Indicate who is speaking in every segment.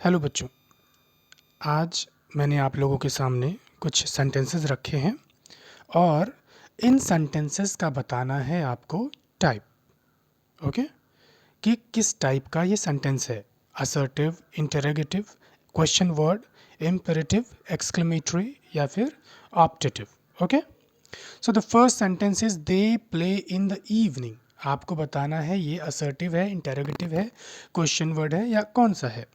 Speaker 1: Hello बच्चों। आज मैंने आप लोगों के सामने कुछ सेंटेंसेस रखे हैं और इन सेंटेंसेस का बताना है आपको टाइप। ओके, कि किस टाइप का ये सेंटेंस है। Assertive, interrogative, question word, imperative, exclamatory या फिर optative. Okay, so the first sentence is they play in the evening. आपको बताना है ये असर्टिव है, इंटरोगेटिव है, क्वेश्चन वर्ड है या कौन सा है।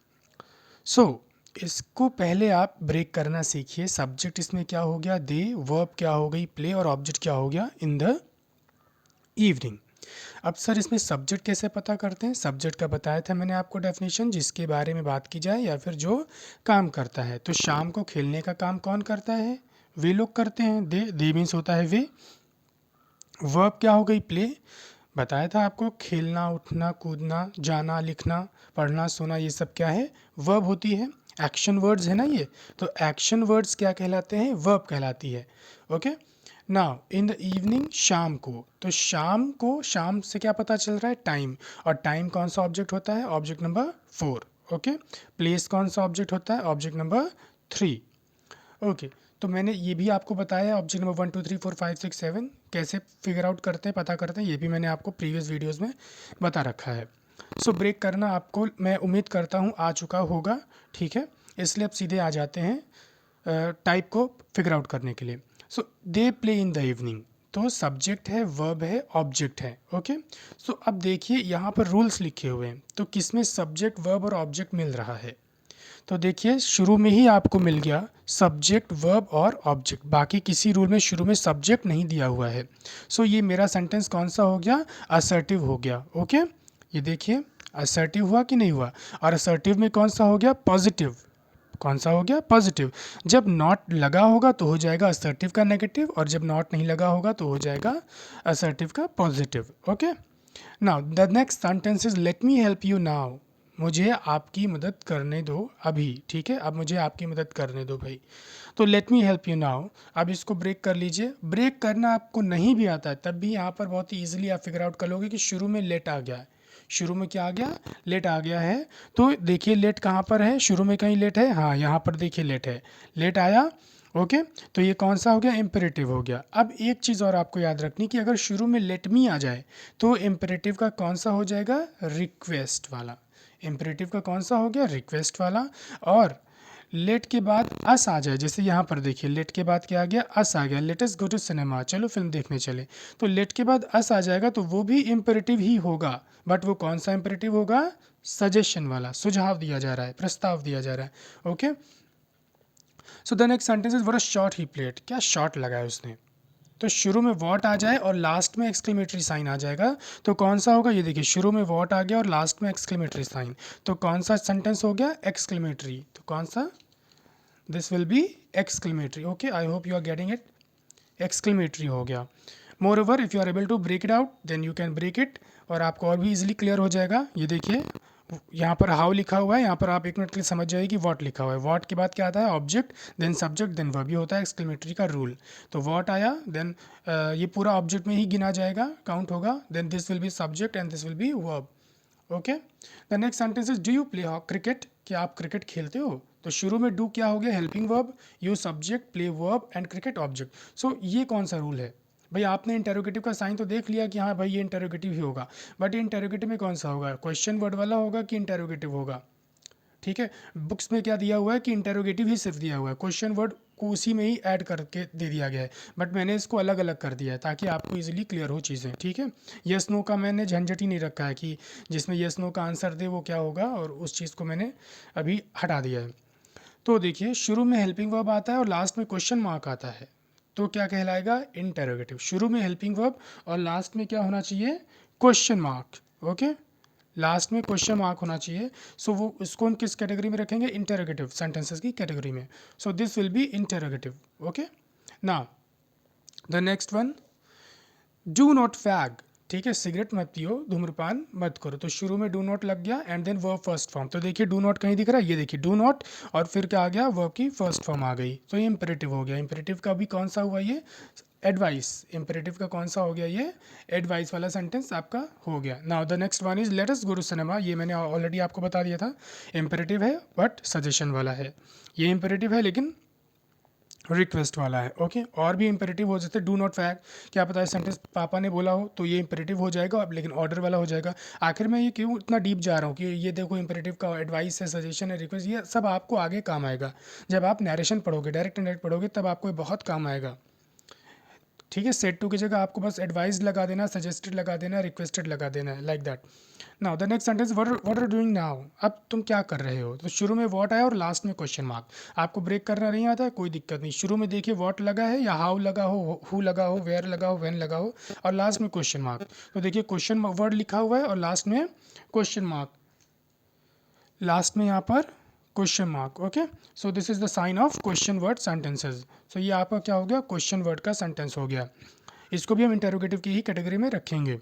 Speaker 1: इसको पहले आप ब्रेक करना सीखिए। सब्जेक्ट इसमें क्या हो गया, दे, वर्ब क्या हो गई, प्ले, और ऑब्जेक्ट क्या हो गया, इन द इवनिंग। अब सर इसमें सब्जेक्ट कैसे पता करते हैं। सब्जेक्ट का बताया था मैंने आपको डेफिनेशन, जिसके बारे में बात की जाए या फिर जो काम करता है। तो शाम को खेलने का काम कौन करता है, वे लोग करते हैं। दे मीन्स होता है वे। वर्ब क्या हो गई, प्ले। बताया था आपको, खेलना, उठना, कूदना, जाना, लिखना, पढ़ना, सोना, ये सब क्या है, वर्ब होती है। एक्शन वर्ड्स है ना ये, तो एक्शन वर्ड्स क्या कहलाते हैं, वर्ब कहलाती है। Okay, now in the evening, शाम को। तो शाम को, शाम से क्या पता चल रहा है, टाइम। और टाइम कौन सा ऑब्जेक्ट होता है, ऑब्जेक्ट नंबर 4। ओके, प्लेस कौन सा ऑब्जेक्ट होता है, ऑब्जेक्ट नंबर 3। ओके, तो मैंने ये भी आपको बताया ऑब्जेक्ट नंबर 1 2 3 4 5 6 7 कैसे फिगर आउट करते हैं, पता करते हैं, ये भी मैंने आपको प्रीवियस वीडियोस में बता रखा है। सो ब्रेक करना आपको मैं उम्मीद करता हूँ आ चुका होगा, ठीक है। इसलिए अब सीधे आ जाते हैं टाइप को फिगर आउट करने के लिए। So they play in the evening, तो सब्जेक्ट है, वर्ब है, ऑब्जेक्ट है। ओके, सो अब देखिए यहाँ पर रूल्स लिखे हुए हैं, तो किसमें सब्जेक्ट, वर्ब और ऑब्जेक्ट मिल रहा है। तो देखिए शुरू में ही आपको मिल गया सब्जेक्ट, वर्ब और ऑब्जेक्ट। बाकी किसी रूल में शुरू में सब्जेक्ट नहीं दिया हुआ है। सो ये मेरा सेंटेंस कौन सा हो गया, असर्टिव हो गया। ओके, ये देखिए असर्टिव हुआ कि नहीं हुआ। और असर्टिव में कौन सा हो गया, पॉजिटिव। कौन सा हो गया, पॉजिटिव। जब नॉट लगा होगा तो हो जाएगा असर्टिव का नेगेटिव, और जब नॉट नहीं लगा होगा तो हो जाएगा असर्टिव का positive. Okay, now the next sentence is let me help you now. मुझे आपकी मदद करने दो अभी, ठीक है। अब मुझे आपकी मदद करने दो भाई, तो let me help you now. अब इसको ब्रेक कर लीजिए। ब्रेक करना आपको नहीं भी आता है तब भी यहाँ पर बहुत ही ईजिली आप फिगर आउट कर लोगे कि शुरू में लेट आ गया है। शुरू में क्या आ गया, लेट आ गया है। तो देखिए लेट कहाँ पर है, शुरू में कहीं लेट है, हाँ यहाँ पर देखिए लेट है, लेट आया। ओके, तो ये कौन सा हो गया, इम्पेरेटिव हो गया। अब एक चीज़ और आपको याद रखनी कि अगर शुरू में लेट मी आ जाए तो इम्पेरेटिव का कौन सा हो जाएगा, रिक्वेस्ट वाला। इम्पेरेटिव का कौन सा हो गया, रिक्वेस्ट वाला। और लेट के बाद अस आ जाए, जैसे यहाँ पर देखिए लेट के बाद क्या आ गया, अस आ गया, let us go to cinema, चलो फिल्म देखने चले। तो लेट के बाद अस आ जाएगा तो वो भी इम्पेरेटिव ही होगा, बट वो कौन सा इम्पेरेटिव होगा, सजेशन वाला, सुझाव दिया जा रहा है, प्रस्ताव दिया जा रहा है। Okay, so the next sentence is what a shot he played. क्या शॉट लगाया उसने। तो शुरू में वॉट आ जाए और लास्ट में एक्सक्लेमेटरी साइन आ जाएगा तो कौन सा होगा, ये देखिए शुरू में वॉट आ गया और लास्ट में एक्सक्लेमेटरी साइन, तो कौन सा सेंटेंस हो गया, एक्सक्लेमेटरी। तो कौन सा, this will be exclamatory. Okay, I hope you are getting it, exclamatory हो गया। Moreover if you are able to break it out then you can break it, और आपको और भी इजीली क्लियर हो जाएगा। ये देखिए यहाँ पर हाउ लिखा हुआ है, यहाँ पर आप एक मिनट के लिए समझ जाइए कि वॉट लिखा हुआ है। वॉट के बाद क्या आता है, object, then subject, then verb. ये होता है एक्सक्लेमेटरी का रूल। तो वॉट आया, देन ये पूरा ऑब्जेक्ट में ही गिना जाएगा, काउंट होगा, then this will be subject and this will be verb. Okay, the next sentence is do you play cricket. क्या आप क्रिकेट खेलते हो। तो शुरू में डू क्या हो गया, helping verb, you subject, play verb and cricket object. So ये कौन सा रूल है भाई, आपने इंटेरोगेटिव का साइन तो देख लिया कि हाँ भाई ये इंटेरोगेटिव ही होगा, बट ये इंटेरोगेटिव में कौन सा होगा, क्वेश्चन वर्ड वाला होगा कि इंटेरोगेटिव होगा। ठीक है, बुक्स में क्या दिया हुआ है कि इंटेरोगेटिव ही सिर्फ दिया हुआ है, क्वेश्चन वर्ड को उसी में ही ऐड करके दे दिया गया है, बट मैंने इसको अलग अलग कर दिया है ताकि आपको इजीली क्लियर हो चीज़ें। ठीक है, यस नो का मैंने झंझट ही नहीं रखा है कि जिसमें यस नो का आंसर दे वो क्या होगा, और उस चीज़ को मैंने अभी हटा दिया है। तो देखिए शुरू में हेल्पिंग वर्ब आता है और लास्ट में क्वेश्चन मार्क आता है, तो क्या कहलाएगा, इंटेरोगेटिव। शुरू में हेल्पिंग वर्ब और लास्ट में क्या होना चाहिए, क्वेश्चन मार्क। ओके, लास्ट में क्वेश्चन मार्क होना चाहिए। सो वो उसको हम किस कैटेगरी में रखेंगे, इंटेरोगेटिव सेंटेंसेस की कैटेगरी में। So this will B interrogative. Okay, now the next one, do not fag. ठीक है, सिगरेट मत पियो, धूम्रपान मत करो। तो शुरू में डू नॉट लग गया and then verb first form. तो देखिए डू नॉट कहीं दिख रहा है, ये देखिए डू नॉट, और फिर क्या आ गया, वर्ब की फर्स्ट फॉर्म आ गई, तो ये इंपेरेटिव हो गया। इंपेरेटिव का भी कौन सा हुआ, ये एडवाइस, इम्पेरेटिव का कौन सा हो गया, ये एडवाइस वाला सेंटेंस आपका हो गया। Now the next one is let us go to cinema, ये मैंने ऑलरेडी आपको बता दिया था, इम्पेरेटिव है बट सजेशन वाला है। ये इम्पेरेटिव है लेकिन रिक्वेस्ट वाला है। ओके, और भी इम्पेरेटिव हो जाते, डू नॉट फैक्ट, क्या पता है सेंटेंस पापा ने बोला हो तो ये इम्पेरेटिव हो जाएगा, अब लेकिन ऑर्डर वाला हो जाएगा। आखिर में ये क्यों इतना डीप जा रहा हूँ कि ये देखो इम्पेरेटिव का एडवाइस है, सजेशन है, रिक्वेस्ट, ये सब आपको आगे काम आएगा जब आप नरेशन पढ़ोगे, डायरेक्ट डायरेक्ट पढ़ोगे, तब आपको ये बहुत काम आएगा। ठीक है, सेट टू की जगह आपको बस एडवाइस लगा देना, सजेस्टेड लगा देना, रिक्वेस्टेड लगा देना है, like that. Now the next sentence, what are doing now, अब तुम क्या कर रहे हो। तो शुरू में व्हाट आया और लास्ट में क्वेश्चन मार्क। आपको ब्रेक करना नहीं आता है, कोई दिक्कत नहीं, शुरू में देखिए व्हाट लगा है या हाउ लगा हो, हु लगा हो, वेयर लगा हो, व्हेन लगा हो, और लास्ट में क्वेश्चन मार्क। तो देखिए क्वेश्चन वर्ड लिखा हुआ है और लास्ट में क्वेश्चन मार्क, लास्ट में यहाँ पर question mark. Okay, so this is the sign of question word sentences. So ये आपका क्या हो गया, क्वेश्चन वर्ड का सेंटेंस हो गया। इसको भी हम इंटेरोगेटिव की ही कैटेगरी में रखेंगे।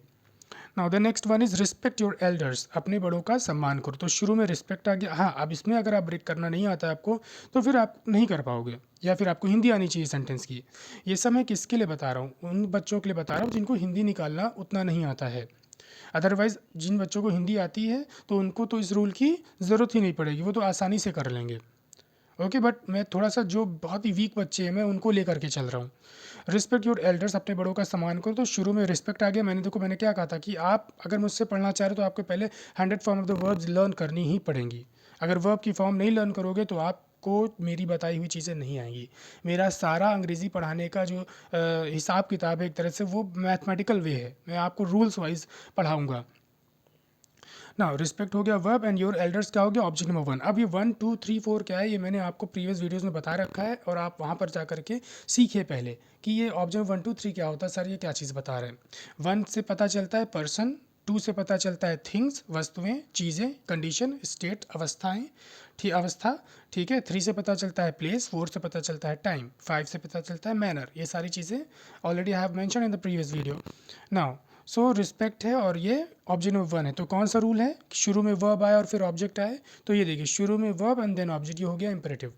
Speaker 1: Now the next one is respect your elders, अपने बड़ों का सम्मान करो। तो शुरू में रिस्पेक्ट आ गया। हाँ, अब इसमें अगर आप ब्रेक करना नहीं आता है आपको, तो फिर आप नहीं कर पाओगे, या फिर आपको हिंदी आनी चाहिए सेंटेंस की। ये सब मैं किसके लिए बता रहा हूँ, उन बच्चों के लिए बता रहा हूँ जिनको हिंदी निकालना उतना नहीं आता है। अदरवाइज़ जिन बच्चों को हिंदी आती है तो उनको तो इस रूल की ज़रूरत ही नहीं पड़ेगी, वो तो आसानी से कर लेंगे। ओके, बट मैं थोड़ा सा जो बहुत ही वीक बच्चे हैं मैं उनको लेकर के चल रहा हूँ। रिस्पेक्ट योर एल्डर्स, अपने बड़ों का सम्मान करो। तो शुरू में रिस्पेक्ट आ गया। मैंने क्या कहा था कि आप अगर मुझसे पढ़ना चाह रहे हो तो आपको पहले 100 form of the verbs learn करनी ही पड़ेंगी। अगर वर्ब की फॉर्म नहीं लर्न करोगे तो आपको मेरी बताई हुई चीज़ें नहीं आएंगी। मेरा सारा अंग्रेज़ी पढ़ाने का जो हिसाब किताब है एक तरह से, वो मैथमेटिकल वे है, मैं आपको रूल्स वाइज पढ़ाऊँगा। नाउ रिस्पेक्ट हो गया वर्ब, एंड योर एल्डर्स क्या हो गया, ऑब्जेक्ट नंबर 1। अब ये 1 2 3 4 क्या है, ये मैंने आपको प्रीवियस वीडियोस में बता रखा है, और आप वहाँ पर जा करके सीखिए पहले कि ये ऑब्जेक्ट 1 2 3 क्या होता है। सर ये क्या चीज़ बता रहे हैं। 1 से पता चलता है पर्सन, 2 से पता चलता है थिंग्स, वस्तुएं, चीज़ें, कंडीशन, स्टेट, अवस्थाएं, ठीक अवस्था, ठीक है। 3 से पता चलता है प्लेस, 4 से पता चलता है टाइम, 5 से पता चलता है मैनर। ये सारी चीज़ें already I have mention in the previous video. Now so respect है और ये ऑब्जेक्ट नंबर 1 है। तो कौन सा रूल है, शुरू में वर्ब आए और फिर ऑब्जेक्ट आए। तो ये देखिए शुरू में वर्ब एंड देन ऑब्जेक्ट, ये हो गया इंपेरेटिव।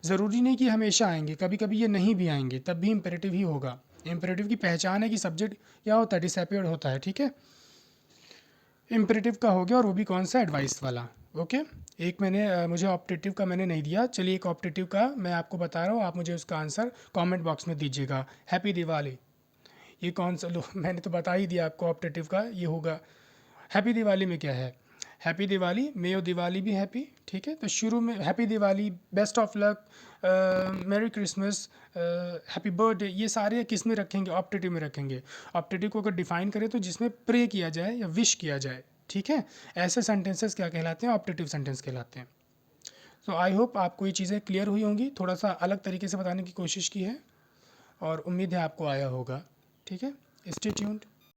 Speaker 1: ज़रूरी नहीं कि हमेशा आएंगे, कभी कभी ये नहीं भी आएंगे तब भी इंपेरेटिव ही होगा। इंपेरेटिव की पहचान है कि सब्जेक्ट क्या होता है, डिसअपीयर्ड होता है। ठीक है, इम्पेरेटिव का हो गया, और वो भी कौन सा, एडवाइस वाला। ओके, एक मैंने मुझे ऑप्टेटिव का मैंने नहीं दिया, चलिए एक ऑप्टेटिव का मैं आपको बता रहा हूँ, आप मुझे उसका आंसर कमेंट बॉक्स में दीजिएगा। हैप्पी दिवाली, ये कौन सा, लो मैंने तो बता ही दिया आपको ऑप्टेटिव का, ये होगा। हैप्पी दिवाली में क्या है, happy Diwali, may your Diwali भी हैप्पी। ठीक है, तो शुरू में happy Diwali, best of luck, मेरी क्रिसमस, हैप्पी बर्थडे, ये सारे किस में रखेंगे, ऑप्टेटिव में रखेंगे। ऑप्टेटिव को अगर डिफाइन करें तो जिसमें प्रे किया जाए या विश किया जाए। ठीक है, ऐसे सेंटेंसेस क्या कहलाते हैं, ऑप्टेटिव सेंटेंस कहलाते हैं। तो आई होप आपको ये चीज़ें क्लियर हुई होंगी, थोड़ा सा अलग तरीके से बताने की कोशिश की है, और उम्मीद है आपको आया होगा। ठीक है, स्टे ट्यून्ड।